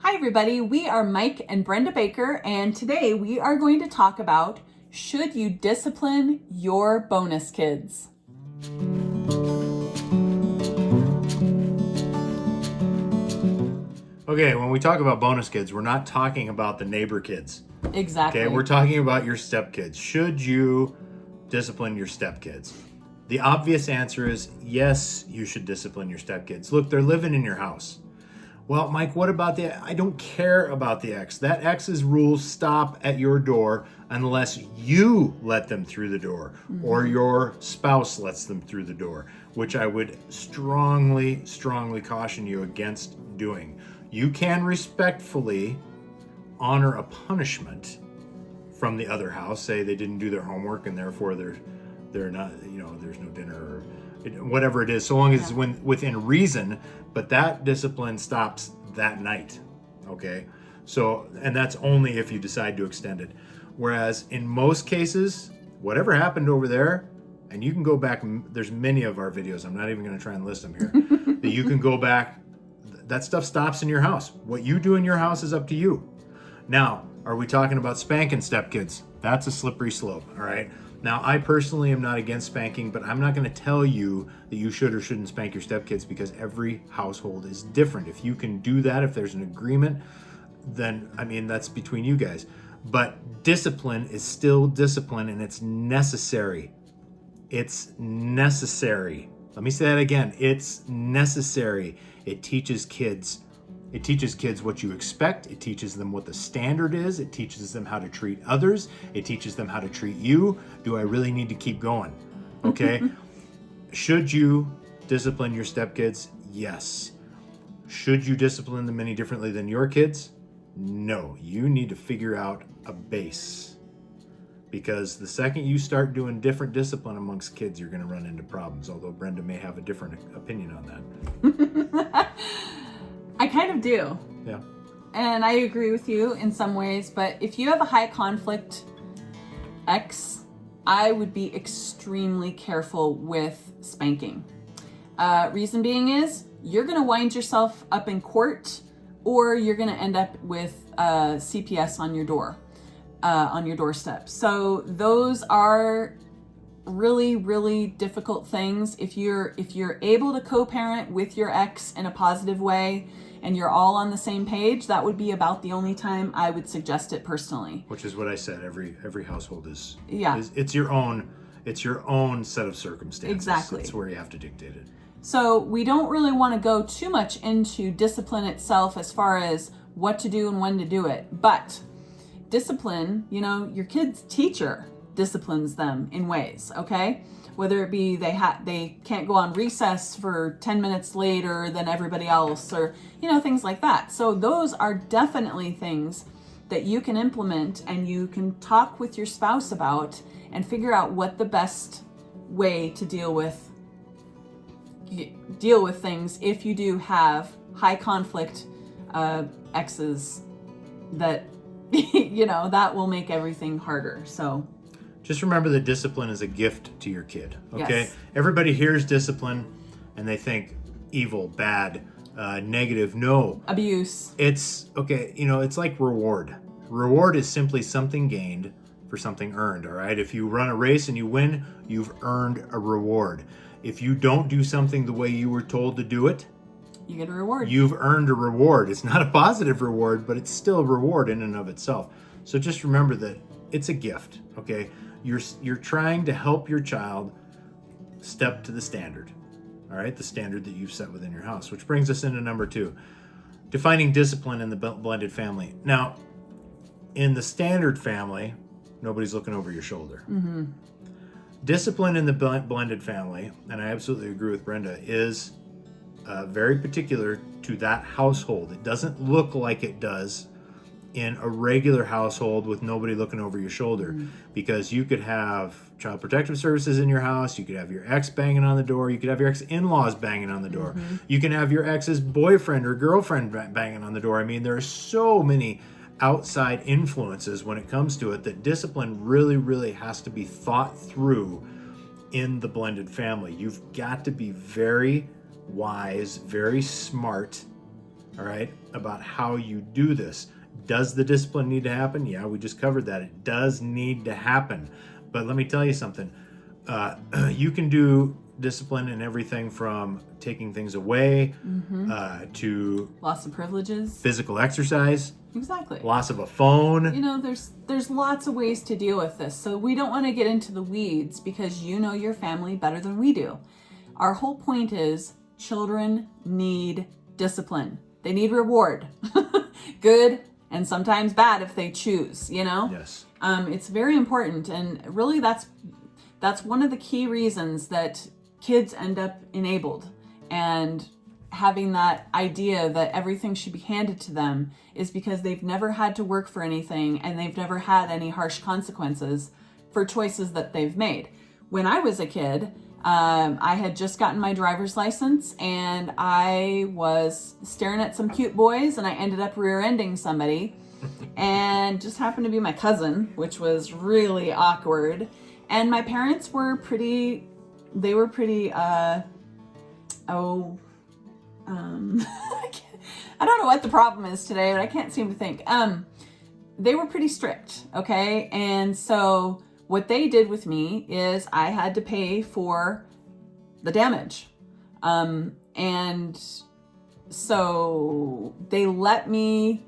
Hi everybody, we are Mike and Brenda Baker, and today we are going to talk about should you discipline your bonus kids? Okay, when we talk about bonus kids, we're not talking about the neighbor kids. Exactly. Okay, we're talking about your stepkids. Should you discipline your stepkids? The obvious answer is yes, you should discipline your stepkids. Look, they're living in your house. Well, Mike, what about I don't care about the ex. That ex's rules stop at your door unless you let them through the door or your spouse lets them through the door, which I would strongly caution you against doing. You can respectfully honor a punishment from the other house. Say they didn't do their homework and therefore they're not, there's no dinner or whatever it is, so long as it's within reason, but that discipline stops that night. Okay, so, and that's only if you decide to extend it. Whereas in most cases, whatever happened over there, and you can go back, there's many of our videos, I'm not even going to try and list them here, that you can go back, that stuff stops in your house. What you do in your house is up to you. Now, are we talking about spanking stepkids? That's a slippery slope, all right? Now, I personally am not against spanking, but I'm not going to tell you that you should or shouldn't spank your stepkids because every household is different. If you can do that, if there's an agreement, then, I mean, that's between you guys. But discipline is still discipline, and it's necessary. It's necessary. Let me say that again. It's necessary. It teaches kids what you expect. It teaches them what the standard is. It teaches them how to treat others. It teaches them how to treat you. Do I really need to keep going? Okay. Should you discipline your stepkids? Yes. Should you discipline them any differently than your kids? No. You need to figure out a base. Because the second you start doing different discipline amongst kids, you're going to run into problems. Although Brenda may have a different opinion on that. I kind of do. Yeah. And I agree with you in some ways, but if you have a high conflict ex, I would be extremely careful with spanking. Reason being is you're going to wind yourself up in court, or you're going to end up with CPS on your door, on your doorstep. So those are really, really difficult things. If you're able to co-parent with your ex in a positive way and you're all on the same page, that would be about the only time I would suggest it personally. Which is what I said. Every household is it's your own set of circumstances. Exactly. It's where you have to dictate it. So we don't really want to go too much into discipline itself as far as what to do and when to do it. But discipline, your kid's teacher disciplines them in ways, okay? Whether it be they can't go on recess for 10 minutes later than everybody else, or things like that. So those are definitely things that you can implement and you can talk with your spouse about and figure out what the best way to deal with things if you do have high conflict exes that that will make everything harder. So just remember that discipline is a gift to your kid, okay? Yes. Everybody hears discipline and they think evil, bad, negative. No. Abuse. It's, okay, it's like reward. Reward is simply something gained for something earned, all right? If you run a race and you win, you've earned a reward. If you don't do something the way you were told to do it, you get a reward. You've earned a reward. It's not a positive reward, but it's still a reward in and of itself. So just remember that it's a gift, okay? You're trying to help your child step to the standard, all right? The standard that you've set within your house, which brings us into number 2, defining discipline in the blended family. Now, in the standard family, nobody's looking over your shoulder. Mm-hmm. Discipline in the blended family, and I absolutely agree with Brenda, is very particular to that household. It doesn't look like it does in a regular household with nobody looking over your shoulder, because you could have child protective services in your house, you could have your ex banging on the door, you could have your ex-in-laws banging on the door, you can have your ex's boyfriend or girlfriend banging on the door. I mean, there are so many outside influences when it comes to it that discipline really, really has to be thought through in the blended family. You've got to be very wise, very smart all right, about how you do this. Does the discipline need to happen? Yeah, we just covered that. It does need to happen. But let me tell you something. You can do discipline in everything from taking things away to Loss of privileges. physical exercise, Exactly. loss of a phone. You know, there's lots of ways to deal with this. So we don't want to get into the weeds because you know your family better than we do. Our whole point is children need discipline. They need reward. Good and sometimes bad if they choose, you know? Yes. It's very important, and really that's one of the key reasons that kids end up enabled and having that idea that everything should be handed to them is because they've never had to work for anything and they've never had any harsh consequences for choices that they've made. When I was a kid, I had just gotten my driver's license and I was staring at some cute boys and I ended up rear-ending somebody and just happened to be my cousin, which was really awkward. And my parents were pretty, I don't know what the problem is today, but I can't seem to think. They were pretty strict, okay? And so what they did with me is I had to pay for the damage. And so they let me,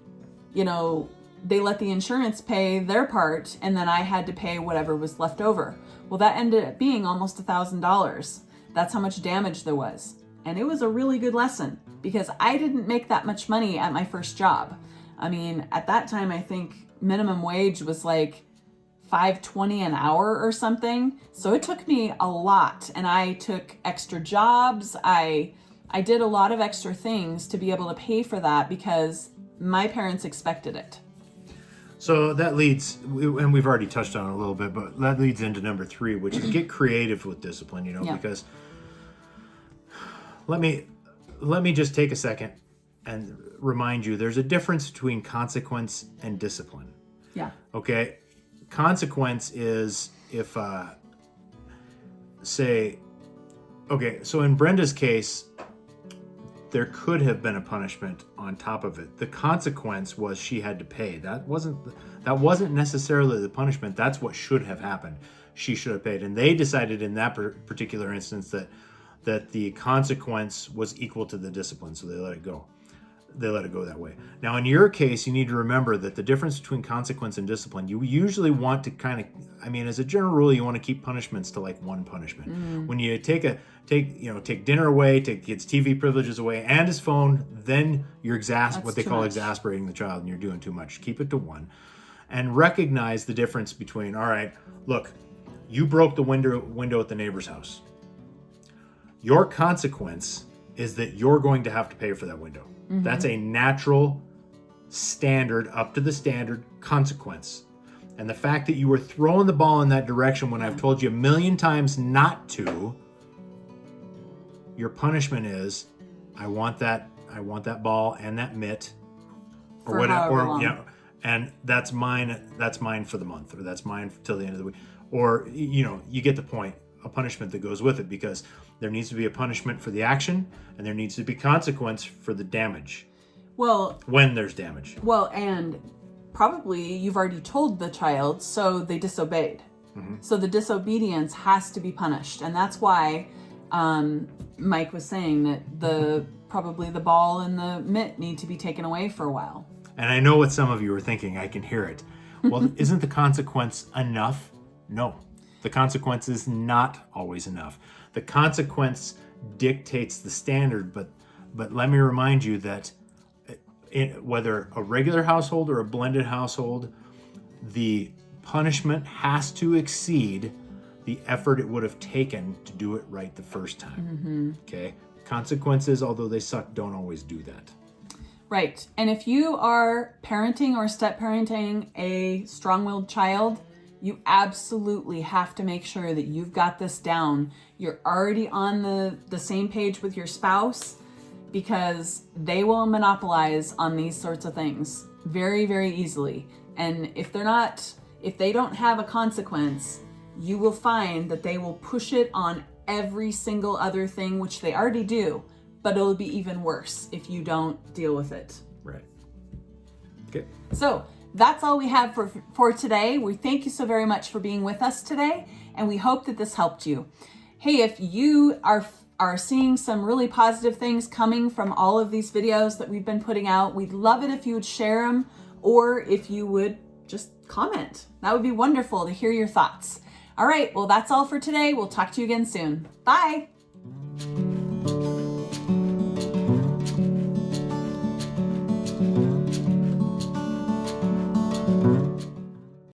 they let the insurance pay their part, and then I had to pay whatever was left over. Well, that ended up being almost $1,000. That's how much damage there was. And it was a really good lesson because I didn't make that much money at my first job. I mean, at that time, I think minimum wage was like $5.20 an hour or something. So it took me a lot, and I took extra jobs. I did a lot of extra things to be able to pay for that because my parents expected it. So that leads, and we've already touched on it a little bit, but that leads into number 3, which is get creative with discipline, Yeah. because let me just take a second and remind you there's a difference between consequence and discipline. Yeah. Okay. Consequence is if, say, okay, so in Brenda's case, there could have been a punishment on top of it. The consequence was she had to pay. That wasn't necessarily the punishment. That's what should have happened. She should have paid. And they decided in that particular instance that the consequence was equal to the discipline, so they let it go. They let it go that way. Now, in your case, you need to remember that the difference between consequence and discipline, you usually want to as a general rule, you want to keep punishments to like one punishment. When you take dinner away, take kids' TV privileges away and his phone, then you're what they call exasperating the child, and you're doing too much. Keep it to one. And recognize the difference between, all right, look, you broke the window at the neighbor's house. Your consequence is that you're going to have to pay for that window. Mm-hmm. That's a natural standard, up to the standard consequence. And the fact that you were throwing the ball in that direction when I've told you a million times not to, your punishment is, I want that ball and that mitt, or whatever, and that's mine for the month, or that's mine till the end of the week, or you get the point. A punishment that goes with it, because there needs to be a punishment for the action and there needs to be consequence for the damage. Well, when there's damage. Well, and probably you've already told the child, so they disobeyed. Mm-hmm. So the disobedience has to be punished, and that's why Mike was saying that probably the ball and the mitt need to be taken away for a while. And I know what some of you are thinking. I can hear it. Well, isn't the consequence enough? No. The consequence is not always enough. The consequence dictates the standard, but let me remind you that whether a regular household or a blended household, the punishment has to exceed the effort it would have taken to do it right the first time. Mm-hmm. Okay? Consequences, although they suck, don't always do that. Right. And if you are parenting or step-parenting a strong-willed child, you absolutely have to make sure that you've got this down. You're already on the same page with your spouse, because they will monopolize on these sorts of things very, very easily. And if they don't have a consequence, you will find that they will push it on every single other thing, which they already do, but it'll be even worse if you don't deal with it. Right. Okay. So that's all we have for today. We thank you so very much for being with us today, and we hope that this helped you. Hey, if you are seeing some really positive things coming from all of these videos that we've been putting out, we'd love it if you would share them, or if you would just comment. That would be wonderful to hear your thoughts. All right, well, that's all for today. We'll talk to you again soon. Bye.